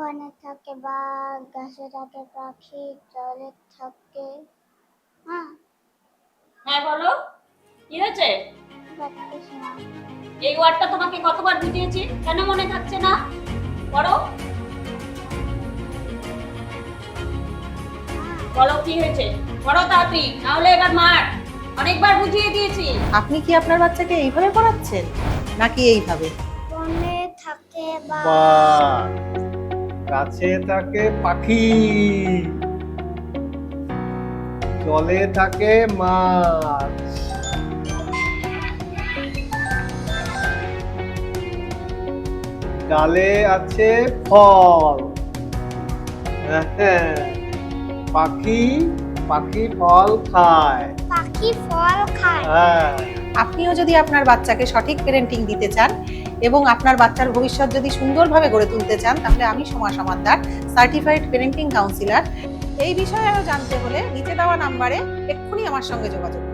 বনে থাকে বাঘ, গাছে থাকে পাখি, জলে থাকে। হ্যাঁ, হ্যাঁ বলো, কি হয়েছে? পারতেছি না। এই ওয়ার্ডটা তোমাকে কতবার বুঝিয়েছি, কেন মনে থাকছে না? পড়ো, বলো কি হয়েছে, পড়ো তাড়াতাড়ি, নাহলে এবার মার। অনেকবার বুঝিয়ে দিয়েছি। আপনি কি আপনার বাচ্চাকে এইভাবে পড়াচ্ছেন নাকি এইভাবে? বনে থাকে বাঘ, বাঘ, গাছে থাকে পাখি, জলে থাকে মাছ, ডালে আছে ফল। হ্যাঁ, পাখি পাখি ফল খায়। পাখি ফল খায়। হ্যাঁ, আপনিও যদি আপনার বাচ্চাকে সঠিক প্যারেন্টিং দিতে চান এবং আপনার বাচ্চার ভবিষ্যৎ যদি সুন্দরভাবে গড়ে তুলতে চান, তাহলে আমি Soma Samaddar, certified parenting councillor. এই বিষয়ে আরো জানতে হলে নিচে দেওয়া নাম্বারে এক্ষুনি আমার সঙ্গে যোগাযোগ করুন।